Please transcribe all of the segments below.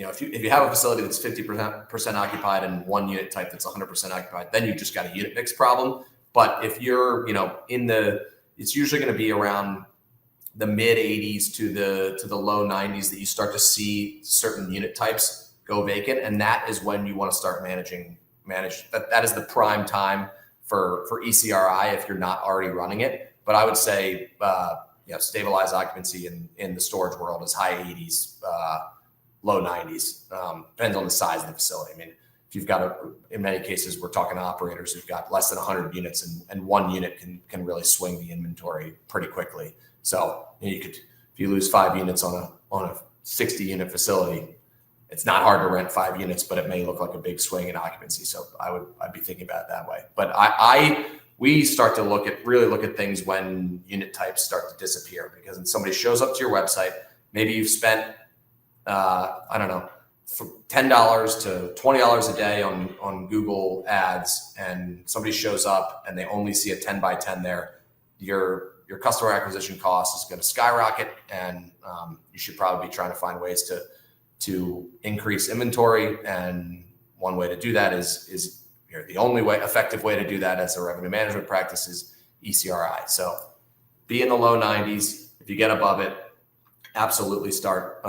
if you have a facility that's 50% occupied and one unit type that's 100% occupied, then you just got a unit mix problem. But if you're, it's usually going to be around the mid 80s to the low 90s that you start to see certain unit types go vacant, and that is when you want to start manage that is the prime time for ECRI if you're not already running it. But I would say stabilized occupancy in the storage world is high 80s, low 90s. Depends on the size of the facility. I mean, if you've got in many cases, we're talking operators who've got less than 100 units, and one unit can really swing the inventory pretty quickly. So if you lose 5 units on a 60 unit facility, it's not hard to rent 5 units, but it may look like a big swing in occupancy. So I'd be thinking about it that way. But we start to really look at things when unit types start to disappear, because when somebody shows up to your website, maybe you've spent from $10 to $20 a day on Google ads, and somebody shows up and they only see a 10 by 10 there, your customer acquisition cost is going to skyrocket, and you should probably be trying to find ways to increase inventory. And one way to do that is the only effective way to do that as a revenue management practice is ECRI. So be in the low 90s. If you get above it, absolutely start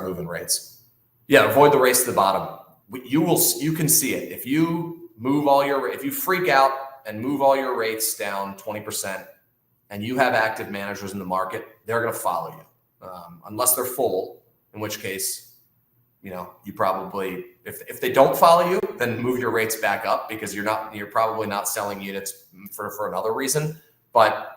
moving rates. Yeah, avoid the race to the bottom. You can see it. If you if you freak out and move all your rates down 20%, and you have active managers in the market, they're going to follow you, unless they're full, in which case, you probably, if they don't follow you, then move your rates back up, because you're probably not selling units for another reason. But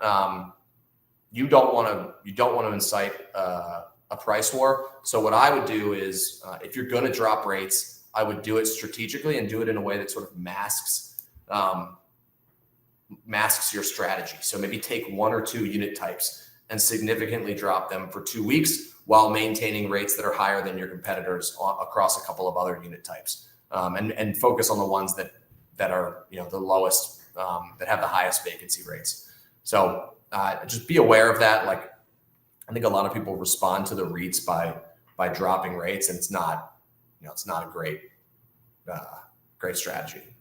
you don't want to incite a price war. So what I would do is, if you're going to drop rates, I would do it strategically and do it in a way that sort of masks your strategy. So maybe take 1 or 2 unit types and significantly drop them for 2 weeks while maintaining rates that are higher than your competitors across a couple of other unit types, and focus on the ones that are the lowest, that have the highest vacancy rates. So just be aware of that. Like, I think a lot of people respond to the REITs by dropping rates, and it's not a great strategy.